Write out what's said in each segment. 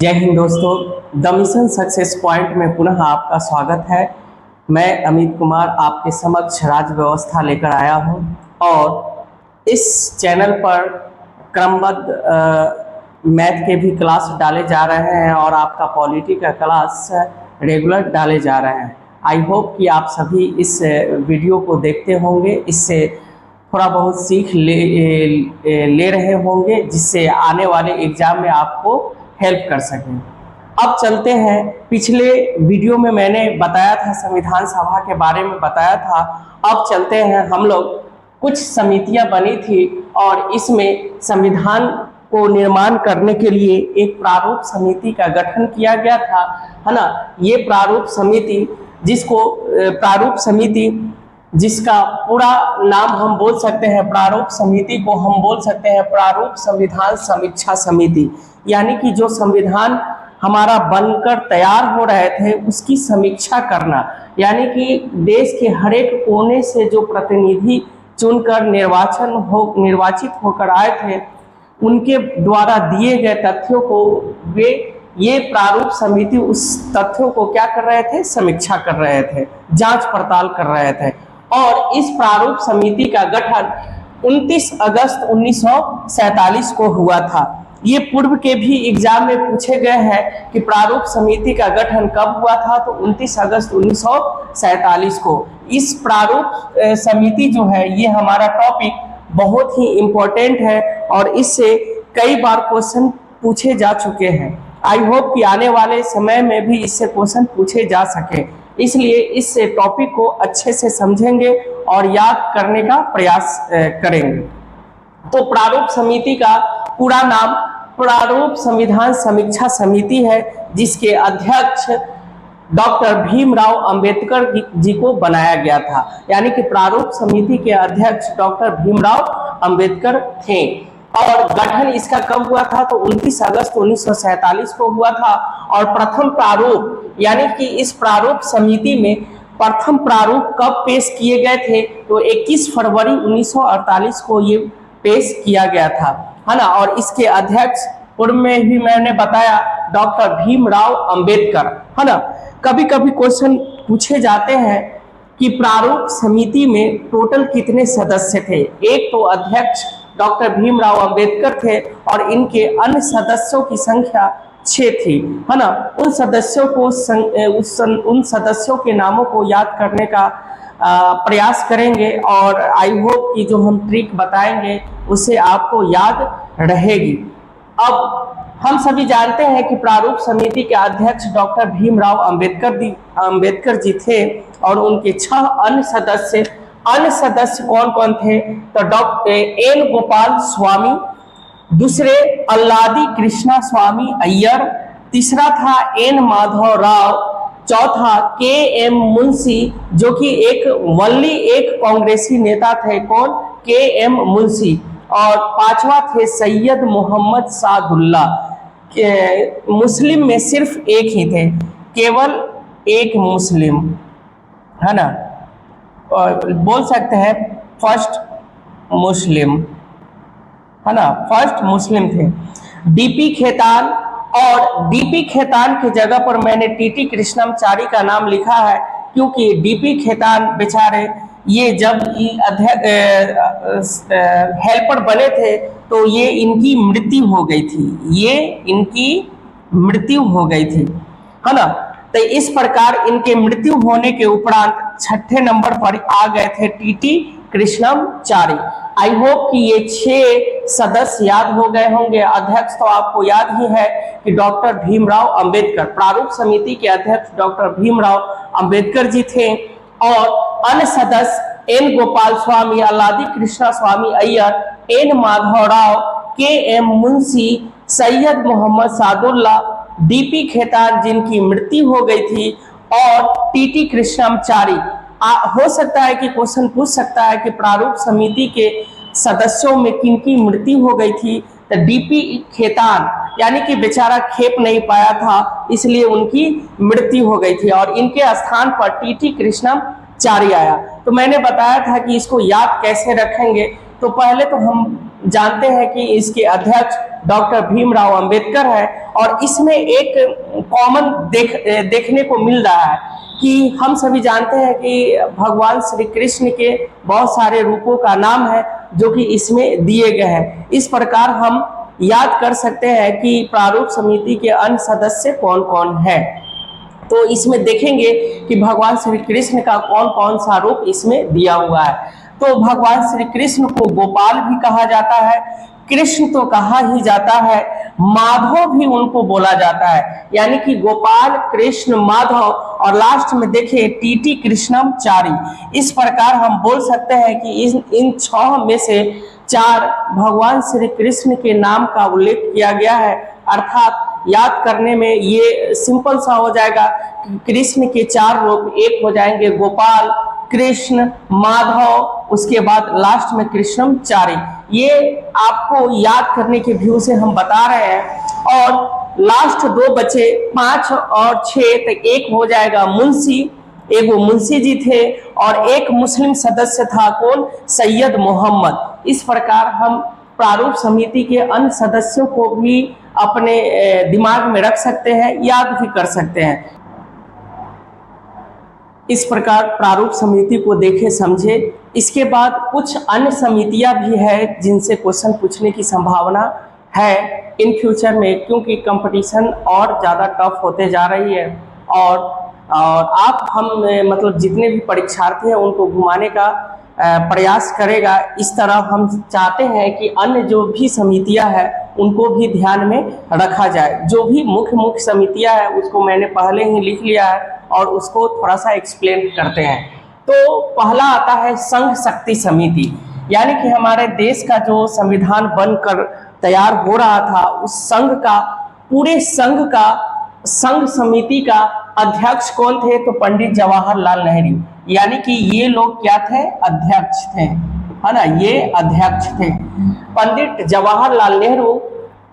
जय हिंद दोस्तों, the mission success point में पुनः आपका स्वागत है। मैं अमित कुमार आपके समक्ष राज्य व्यवस्था लेकर आया हूं और इस चैनल पर क्रमबद्ध मैथ के भी क्लास डाले जा रहे हैं और आपका पॉलिटी का क्लास रेगुलर डाले जा रहे हैं। आई होप कि आप सभी इस वीडियो को देखते होंगे, इससे थोड़ा बहुत सीख ले रहे होंगे, जिससे आने वाले एग्जाम में आपको हेल्प कर सकें। अब चलते हैं, पिछले वीडियो में मैंने बताया था, संविधान सभा के बारे में बताया था। अब चलते हैं, हम लोग कुछ समितियां बनी थी और इसमें संविधान को निर्माण करने के लिए एक प्रारूप समिति का गठन किया गया था, है ना। ये प्रारूप समिति जिसका पूरा नाम हम बोल सकते हैं, प्रारूप समिति को हम बोल सकते हैं प्रारूप संविधान समीक्षा समिति। यानी कि जो संविधान हमारा बनकर तैयार हो रहे थे उसकी समीक्षा करना, यानी कि देश के हर एक कोने से जो प्रतिनिधि चुनकर निर्वाचित होकर आए थे उनके द्वारा दिए गए तथ्यों को ये प्रारूप समिति उस तथ्यों को क्या कर रहे थे, समीक्षा कर रहे थे, जांच पड़ताल कर रहे थे। और इस प्रारूप समिति का गठन 29 अगस्त 1947 को हुआ था। ये पूर्व के भी एग्जाम में पूछे गए हैं कि प्रारूप समिति का गठन कब हुआ था, तो 29 अगस्त 1947 को। इस प्रारूप समिति जो है, ये हमारा टॉपिक बहुत ही इम्पोर्टेंट है और इससे कई बार क्वेश्चन पूछे जा चुके हैं। आई होप कि आने वाले समय में भी इससे क्वेश्चन पूछे जा सके, इसलिए इस टॉपिक को अच्छे से समझेंगे और याद करने का प्रयास करेंगे। तो प्रारूप समिति का पूरा नाम प्रारूप संविधान समीक्षा समिति है, जिसके अध्यक्ष डॉक्टर भीमराव अंबेडकर जी को बनाया गया था। यानी कि प्रारूप समिति के अध्यक्ष डॉक्टर भीमराव अंबेडकर थे। और गठन इसका कब हुआ था, तो 29 अगस्त 1947 को हुआ था। और प्रथम प्रारूप, यानी कि इस प्रारूप समिति में प्रथम प्रारूप कब पेश किए गए थे, तो 21 फरवरी 1948 को ये पेश किया गया था, है ना। और इसके अध्यक्ष पूर्व में भी मैंने बताया डॉक्टर भीमराव अंबेडकर, है ना। कभी कभी क्वेश्चन पूछे जाते हैं कि प्रारूप समिति में टोटल कितने सदस्य थे। एक तो अध्यक्ष डॉक्टर भीमराव अंबेडकर थे और इनके अन्य सदस्यों की संख्या 6 थी, है ना। उन सदस्यों के नामों को याद करने का प्रयास करेंगे और आई होप कि जो हम ट्रिक बताएंगे उससे आपको याद रहेगी। अब हम सभी जानते हैं कि प्रारूप समिति के अध्यक्ष डॉक्टर भीमराव अंबेडकर जी थे और उनके 6 अन्य सदस्य कौन कौन थे, तो डॉक्टर एन गोपाल स्वामी, दूसरे अल्लादी कृष्णा स्वामी अय्यर, तीसरा था एन माधव राव, चौथा के एम मुंशी, जो कि एक कांग्रेसी नेता थे, कौन, के एम मुंशी, और पांचवा थे सैयद मोहम्मद सादुल्ला। मुस्लिम में सिर्फ एक ही थे, केवल एक मुस्लिम, है ना, बोल सकते हैं फर्स्ट मुस्लिम, है ना, फर्स्ट मुस्लिम थे। डीपी खेतान, और डीपी खेतान की जगह पर मैंने टीटी कृष्णमाचारी का नाम लिखा है, क्योंकि डीपी खेतान बेचारे ये जब हेल्पर बने थे तो ये इनकी मृत्यु हो गई थी, है ना। तो इस प्रकार इनके मृत्यु होने के उपरांत 6ठे नंबर पर आ गए थे टीटी कृष्णमाचारी। आई होप कि ये 6 सदस्य याद हो गए होंगे। अध्यक्ष तो आपको याद ही है कि डॉक्टर भीमराव अंबेडकर, प्रारूप समिति के अध्यक्ष डॉक्टर भीमराव अंबेडकर जी थे। और अन्य सदस्य एन गोपाल स्वामी, अल्लादी कृष्णा स्वामी अय्यर, एन माधव राव, के एम मुंशी, सैयद मोहम्मद सादुल्ला, डीपी खेतान जिनकी मृत्यु हो गई थी, और टीटी कृष्णमाचारी। हो सकता है कि क्वेश्चन पूछ सकता है कि प्रारूप समिति के सदस्यों में किनकी मृत्यु हो गई थी, तो डीपी खेतान, यानी कि बेचारा खेप नहीं पाया था इसलिए उनकी मृत्यु हो गई थी और इनके स्थान पर टीटी कृष्णमाचारी आया। तो मैंने बताया था कि इसको याद कैसे रखेंगे, तो पहले तो हम जानते हैं कि इसके अध्यक्ष डॉक्टर भीमराव अंबेडकर है। और इसमें एक कॉमन देखने को मिल रहा है कि हम सभी जानते हैं कि भगवान श्री कृष्ण के बहुत सारे रूपों का नाम है जो कि इसमें दिए गए हैं। इस प्रकार हम याद कर सकते हैं कि प्रारूप समिति के अन्य सदस्य कौन कौन है। तो इसमें देखेंगे कि भगवान श्री कृष्ण का कौन कौन सा रूप इसमें दिया हुआ है। तो भगवान श्री कृष्ण को गोपाल भी कहा जाता है, कृष्ण तो कहा ही जाता है, माधव भी उनको बोला जाता है, यानी कि गोपाल, कृष्ण, माधव और लास्ट में देखिए टीटी कृष्णम चारी। इस प्रकार हम बोल सकते हैं कि इन 6 में से 4 भगवान श्री कृष्ण के नाम का उल्लेख किया गया है। अर्थात याद करने में ये सिंपल सा हो जाएगा कि कृष्ण के 4 रूप एक हो जाएंगे, गोपाल, कृष्ण, माधव, उसके बाद लास्ट में कृष्णम चारी। ये आपको याद करने के व्यू से हम बता रहे हैं। और लास्ट 2 बचे 5 और 6, तो एक हो जाएगा मुंशी, एक वो मुंशी जी थे और एक मुस्लिम सदस्य था कौन, सैयद मोहम्मद। इस प्रकार हम प्रारूप समिति के अन्य सदस्यों को भी अपने दिमाग में रख सकते हैं, याद भी कर सकते हैं। इस प्रकार प्रारूप समिति को देखे समझे। इसके बाद कुछ अन्य समितियां भी है जिनसे क्वेश्चन पूछने की संभावना है इन फ्यूचर में, क्योंकि कंपटीशन और ज़्यादा टफ होते जा रही है। और आप हम मतलब जितने भी परीक्षार्थी हैं उनको घुमाने का प्रयास करेगा। इस तरह हम चाहते हैं कि अन्य जो भी समितियां हैं उनको भी ध्यान में रखा जाए। जो भी मुख्य समितियां हैं उसको मैंने पहले ही लिख लिया है और उसको थोड़ा सा एक्सप्लेन करते हैं। तो पहला आता है संघ शक्ति समिति, यानी कि हमारे देश का जो संविधान बनकर तैयार हो रहा था उस संघ का, पूरे संघ समिति का अध्यक्ष कौन थे, तो पंडित जवाहरलाल नेहरू, यानी कि ये लोग क्या थे, अध्यक्ष थे, है ना, ये अध्यक्ष थे। पंडित जवाहरलाल नेहरू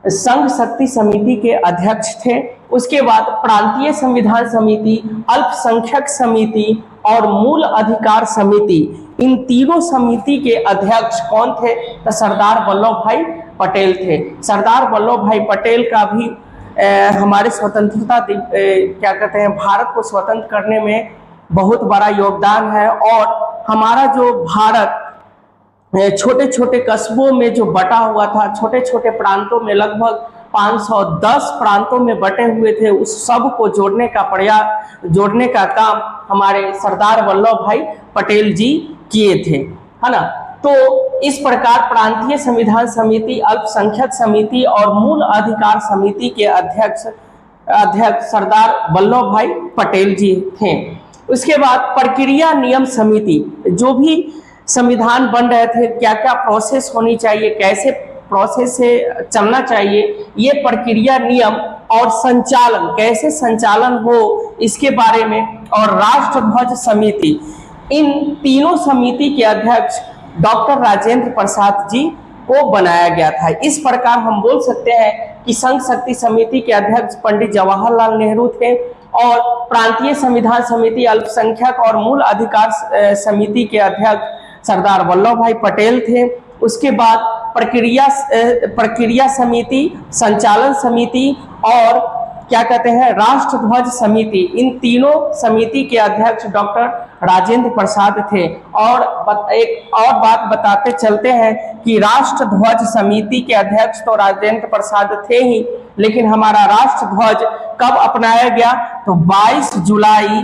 संघ शक्ति समिति के अध्यक्ष थे। उसके बाद प्रांतीय संविधान समिति, अल्पसंख्यक समिति और मूल अधिकार समिति, इन तीनों समिति के अध्यक्ष कौन थे, तो सरदार वल्लभ भाई पटेल थे। सरदार वल्लभ भाई पटेल का भी हमारे स्वतंत्रता क्या कहते हैं, भारत को स्वतंत्र करने में बहुत बड़ा योगदान है। और हमारा जो भारत छोटे छोटे कस्बों में जो बटा हुआ था, छोटे छोटे प्रांतों में लगभग 510 प्रांतों में बटे हुए थे, उस सब को जोड़ने का काम हमारे सरदार वल्लभ भाई पटेल जी किए थे, है ना। तो इस प्रकार प्रांतीय संविधान समिति, अल्पसंख्यक समिति और मूल अधिकार समिति के अध्यक्ष सरदार वल्लभ भाई पटेल जी थे। उसके बाद प्रक्रिया नियम समिति, जो भी संविधान बन रहे थे, क्या क्या प्रोसेस होनी चाहिए, कैसे प्रोसेस से चलना चाहिए, ये प्रक्रिया नियम और संचालन, कैसे संचालन हो इसके बारे में, और राष्ट्रध्वज समिति, इन तीनों समिति के अध्यक्ष डॉक्टर राजेंद्र प्रसाद जी को बनाया गया था। इस प्रकार हम बोल सकते हैं कि संघ शक्ति समिति के अध्यक्ष पंडित जवाहरलाल नेहरू थे और प्रांतीय संविधान समिति, अल्पसंख्यक और मूल अधिकार समिति के अध्यक्ष सरदार वल्लभ भाई पटेल थे। उसके बाद प्रक्रिया समिति, संचालन समिति और क्या कहते हैं, राष्ट्रध्वज समिति, इन तीनों समिति के अध्यक्ष डॉक्टर राजेंद्र प्रसाद थे। और एक और बात बताते चलते हैं कि राष्ट्रध्वज समिति के अध्यक्ष तो राजेंद्र प्रसाद थे ही, लेकिन हमारा राष्ट्रध्वज कब अपनाया गया, तो 22 जुलाई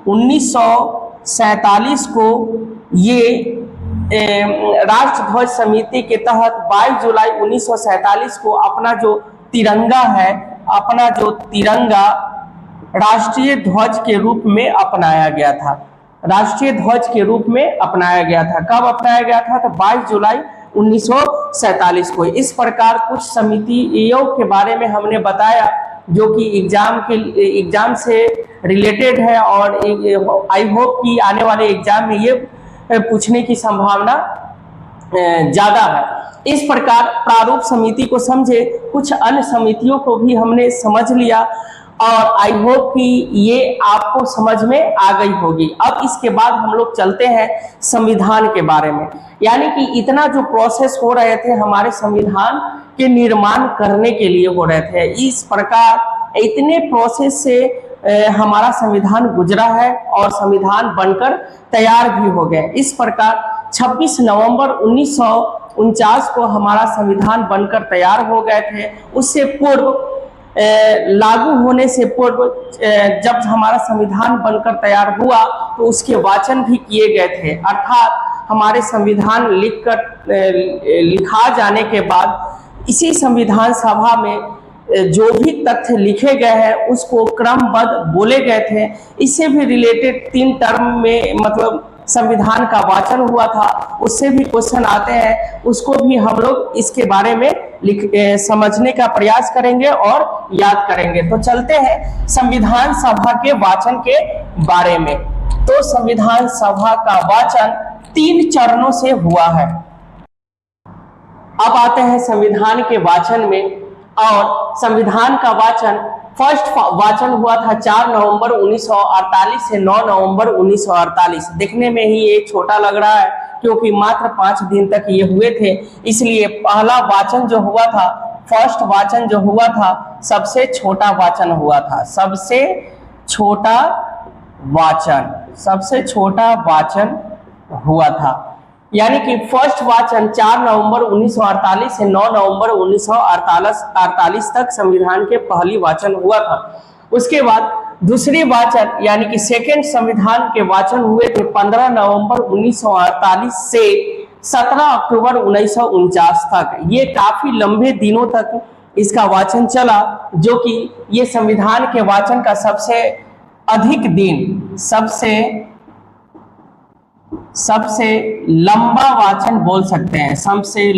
1947 को ये राष्ट्रध्वज समिति के तहत 22 जुलाई 1947 को अपना जो तिरंगा राष्ट्रीय ध्वज के रूप में अपनाया गया था। राष्ट्रीय ध्वज के रूप में अपनाया गया था। कब अपनाया गया था, तो 22 जुलाई 1947 को। इस प्रकार कुछ समितियों के बारे में हमने बताया जो कि एग्जाम से रिलेटेड है और आई होप कि आने वाले एग्जाम में ये पूछने की संभावना ज़्यादा है। इस प्रकार प्रारूप समिति को समझे, कुछ अन्य समितियों को भी हमने समझ लिया और आई होप कि ये आपको समझ में आ गई होगी। अब इसके बाद हम लोग चलते हैं संविधान के बारे में, यानी कि इतना जो प्रोसेस हो रहे थे हमारे संविधान के निर्माण करने के लिए हो रहे थे, इस प्रकार इतने प्रोसेस से हमारा संविधान गुजरा है और संविधान बनकर तैयार भी हो गए। इस प्रकार 26 नवंबर 1949 को हमारा संविधान बनकर तैयार हो गए थे। उससे पूर्व लागू होने से पूर्व जब हमारा संविधान बनकर तैयार हुआ तो उसके वाचन भी किए गए थे, अर्थात हमारे संविधान लिखा जाने के बाद इसी संविधान सभा में जो भी तथ्य लिखे गए हैं उसको क्रमबद्ध बोले गए थे। इससे भी रिलेटेड 3 टर्म में मतलब संविधान का वाचन हुआ था, उससे भी क्वेश्चन आते हैं, उसको भी हम लोग इसके बारे में समझने का प्रयास करेंगे और याद करेंगे। तो चलते हैं संविधान सभा के वाचन के बारे में। तो संविधान सभा का वाचन 3 चरणों से हुआ है। अब आते हैं संविधान के वाचन में, और संविधान का वाचन फर्स्ट वाचन हुआ था 4 नवंबर 1948 से 9 नवंबर 1948। देखने में ही ये छोटा लग रहा है क्योंकि मात्र 5 दिन तक ये हुए थे, इसलिए पहला वाचन जो हुआ था, फर्स्ट वाचन जो हुआ था, सबसे छोटा वाचन हुआ था। सबसे छोटा वाचन हुआ था, यानी कि फर्स्ट वाचन 4 नवंबर 1948 से 9 नवंबर 1948 तक संविधान के पहली वाचन हुआ था। उसके बाद दूसरी वाचन यानी कि सेकेंड संविधान के वाचन हुए थे 15 नवंबर 1948 से 17 अक्टूबर 1949 तक। ये काफी लंबे दिनों तक इसका वाचन चला, जो कि ये संविधान के वाचन का सबसे अधिक दिन, सबसे लंबा वाचन बोल सकते हैं। सबसे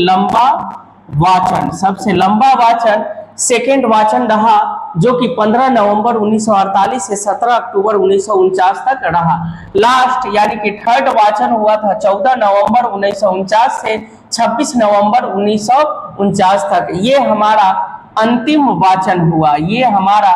लंबा वाचन सेकेंड वाचन रहा, जो कि 15 नवंबर 1948 से 17 अक्टूबर 1949 तक रहा। लास्ट यानी कि थर्ड वाचन हुआ था 14 नवंबर 1949 से 26 नवंबर 1949 तक। ये हमारा अंतिम वाचन हुआ, ये हमारा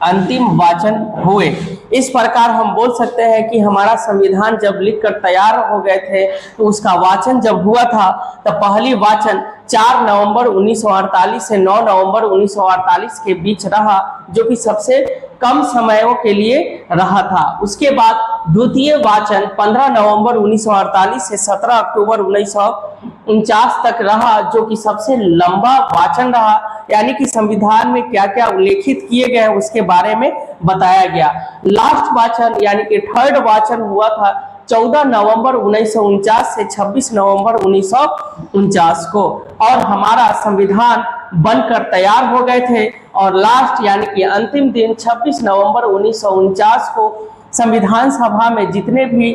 अंतिम वाचन हुए। इस प्रकार हम बोल सकते हैं कि हमारा संविधान जब लिखकर तैयार हो गए थे तो उसका वाचन जब हुआ था तब पहली वाचन 4 नवंबर 1948 से 9 नवंबर 1948 के बीच रहा, जो कि सबसे कम समयों के लिए रहा था। उसके बाद द्वितीय वाचन 15 नवंबर 1948 से 17 अक्टूबर 1949 तक रहा, जो कि सबसे लंबा वाचन रहा, यानी कि संविधान में क्या क्या उल्लेखित किए गए हैं उसके बारे में बताया गया। लास्ट वाचन यानी कि थर्ड वाचन हुआ था 14 नवंबर 1949 से 26 नवंबर 1949 को, और हमारा संविधान बनकर तैयार हो गए थे। और लास्ट यानी कि अंतिम दिन 26 नवंबर 1949 को संविधान सभा में जितने भी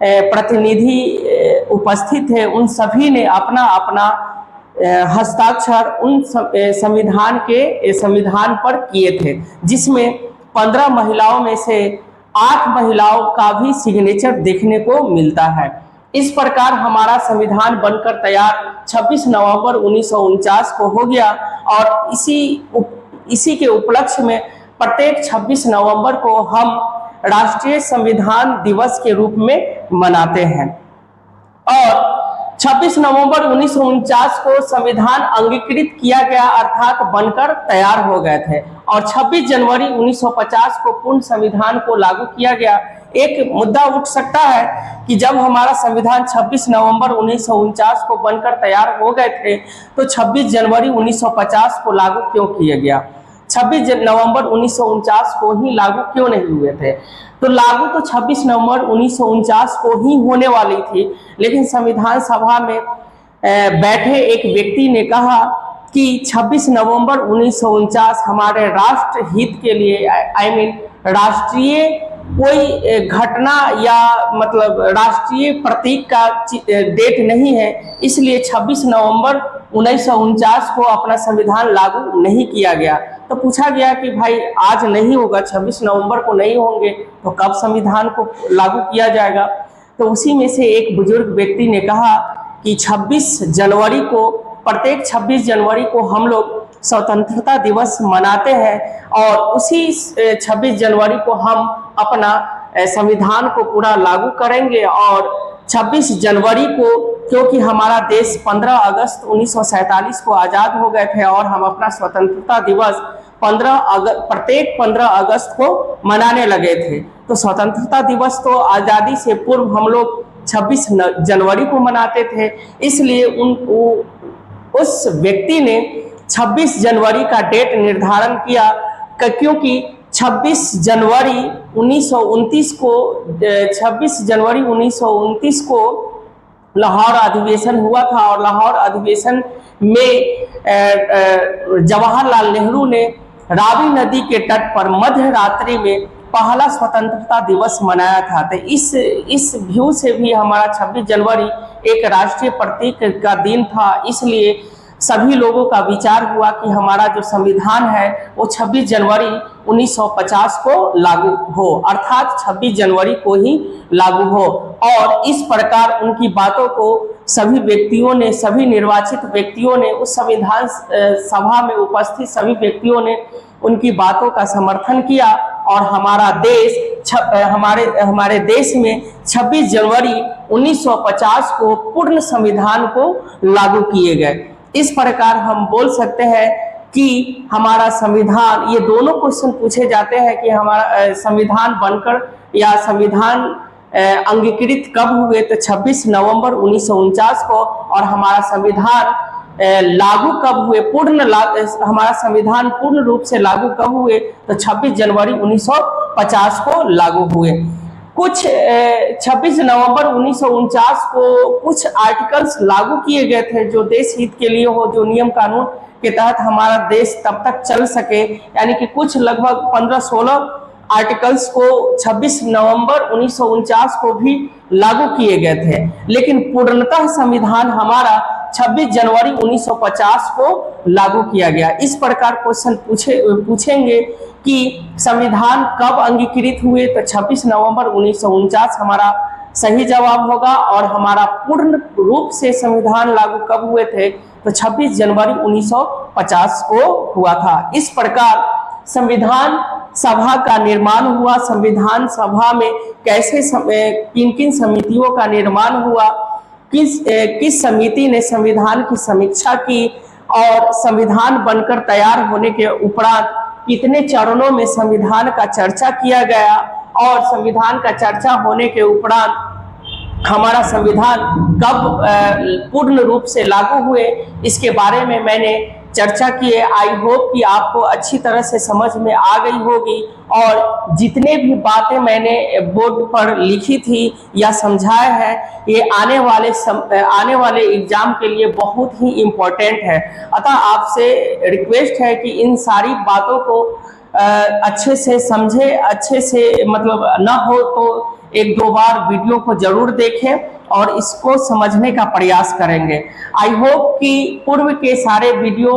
प्रतिनिधि उपस्थित थे उन सभी ने अपना अपना हस्ताक्षर उन संविधान पर किए थे, जिसमें 15 महिलाओं में से 8 महिलाओं का भी सिग्नेचर देखने को मिलता है। इस प्रकार हमारा संविधान बनकर तैयार 26 नवंबर 1949 को हो गया, और इसी के उपलक्ष्य में प्रत्येक 26 नवंबर को हम राष्ट्रीय संविधान दिवस के रूप में मनाते हैं। और 26 नवंबर 1949 को संविधान अंगीकृत किया गया, अर्थात बनकर तैयार हो गए थे, और 26 जनवरी 1950 को पूर्ण संविधान को लागू किया गया। एक मुद्दा उठ सकता है कि जब हमारा संविधान 26 नवंबर 1949 को बनकर तैयार हो गए थे तो 26 जनवरी 1950 को लागू क्यों किया गया? 26 नवंबर 1949 को ही लागू क्यों नहीं हुए थे? तो लागू तो 26 नवंबर 1949 को ही होने वाली थी, लेकिन संविधान सभा में बैठे एक व्यक्ति ने कहा कि 26 नवंबर 1949 हमारे राष्ट्र हित के लिए राष्ट्रीय कोई घटना या मतलब राष्ट्रीय प्रतीक का डेट नहीं है, इसलिए 26 नवंबर 1949 को अपना संविधान लागू नहीं किया गया। तो पूछा गया कि भाई आज नहीं होगा, 26 नवंबर को नहीं होंगे, तो कब संविधान को लागू किया जाएगा? तो उसी में से एक बुजुर्ग व्यक्ति ने कहा कि 26 जनवरी को, प्रत्येक 26 जनवरी को हम लोग स्वतंत्रता दिवस मनाते हैं और उसी 26 जनवरी को हम अपना संविधान को पूरा लागू करेंगे। और 26 जनवरी को, क्योंकि हमारा देश 15 अगस्त 1947 को आज़ाद हो गए थे और हम अपना स्वतंत्रता दिवस प्रत्येक 15 अगस्त को मनाने लगे थे, तो स्वतंत्रता दिवस तो आज़ादी से पूर्व हम लोग 26 जनवरी को मनाते थे। इसलिए उस व्यक्ति ने 26 जनवरी का डेट निर्धारण किया, क्योंकि 26 जनवरी 1929 को लाहौर अधिवेशन हुआ था और लाहौर अधिवेशन में जवाहरलाल नेहरू ने रावी नदी के तट पर मध्य रात्रि में पहला स्वतंत्रता दिवस मनाया था। तो इस व्यू से भी हमारा 26 जनवरी एक राष्ट्रीय प्रतीक का दिन था। इसलिए सभी लोगों का विचार हुआ कि हमारा जो संविधान है वो 26 जनवरी 1950 को लागू हो, अर्थात 26 जनवरी को ही लागू हो। और इस प्रकार उनकी बातों को सभी व्यक्तियों ने, सभी निर्वाचित व्यक्तियों ने, उस संविधान सभा में उपस्थित सभी व्यक्तियों ने उनकी बातों का समर्थन किया और हमारा देश हमारे देश में 26 जनवरी 1950 को पूर्ण संविधान को लागू किए गए। इस प्रकार हम बोल सकते हैं कि हमारा संविधान, ये दोनों क्वेश्चन पूछे जाते हैं कि हमारा संविधान बनकर या संविधान अंगीकृत कब हुए, तो 26 नवंबर 1949 को, और हमारा संविधान लागू कब हुए, हमारा संविधान पूर्ण रूप से लागू कब हुए, तो 26 जनवरी 1950 को लागू हुए। कुछ 26 नवंबर 1949 को कुछ आर्टिकल्स लागू किए गए थे जो देश हित के लिए हो, जो नियम कानून के तहत हमारा देश तब तक चल सके, यानी कि कुछ लगभग 15-16 आर्टिकल्स को 26 नवंबर 1949 को भी लागू किए गए थे। लेकिन पूर्णतः संविधान हमारा 26 जनवरी 1950 को लागू किया गया। इस प्रकार क्वेश्चन पूछेंगे कि संविधान कब अंगीकृत हुए, तो 26 नवंबर 1949 हमारा सही जवाब होगा। और हमारा पूर्ण रूप से संविधान लागू कब हुए थे, तो 26 जनवरी 1950 को हुआ था। इस प्रकार संविधान सभा का निर्माण हुआ। संविधान सभा में कैसे किन किन समितियों का निर्माण हुआ, किस समिति ने संविधान की समीक्षा की, और संविधान बनकर तैयार होने के उपरांत कितने चरणों में संविधान का चर्चा किया गया, और संविधान का चर्चा होने के उपरांत हमारा संविधान कब पूर्ण रूप से लागू हुए, इसके बारे में मैंने चर्चा की है। आई होप कि आपको अच्छी तरह से समझ में आ गई होगी, और जितने भी बातें मैंने बोर्ड पर लिखी थी या समझाया है, ये आने वाले एग्जाम के लिए बहुत ही इम्पोर्टेंट है। अतः आपसे रिक्वेस्ट है कि इन सारी बातों को अच्छे से समझे, अच्छे से मतलब ना हो तो 1-2 बार वीडियो को जरूर देखें और इसको समझने का प्रयास करेंगे। आई होप कि पूर्व के सारे वीडियो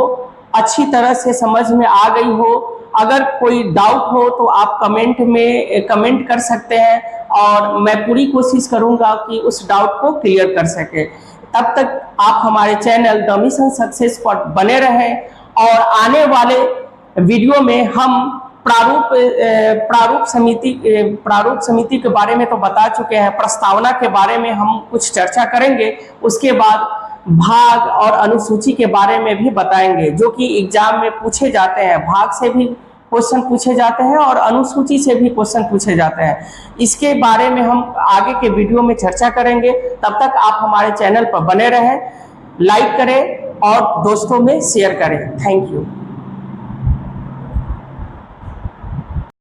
अच्छी तरह से समझ में आ गई हो। अगर कोई डाउट हो तो आप कमेंट कर सकते हैं, और मैं पूरी कोशिश करूंगा कि उस डाउट को क्लियर कर सके। तब तक आप हमारे चैनल द मिशन सक्सेस पर बने रहें, और आने वाले वीडियो में हम प्रारूप समिति के बारे में तो बता चुके हैं, प्रस्तावना के बारे में हम कुछ चर्चा करेंगे। उसके बाद भाग और अनुसूची के बारे में भी बताएंगे, जो कि एग्जाम में पूछे जाते हैं। भाग से भी क्वेश्चन पूछे जाते हैं और अनुसूची से भी क्वेश्चन पूछे जाते हैं। इसके बारे में हम आगे के वीडियो में चर्चा करेंगे। तब तक आप हमारे चैनल पर बने रहें, लाइक करें और दोस्तों में शेयर करें। Thank you.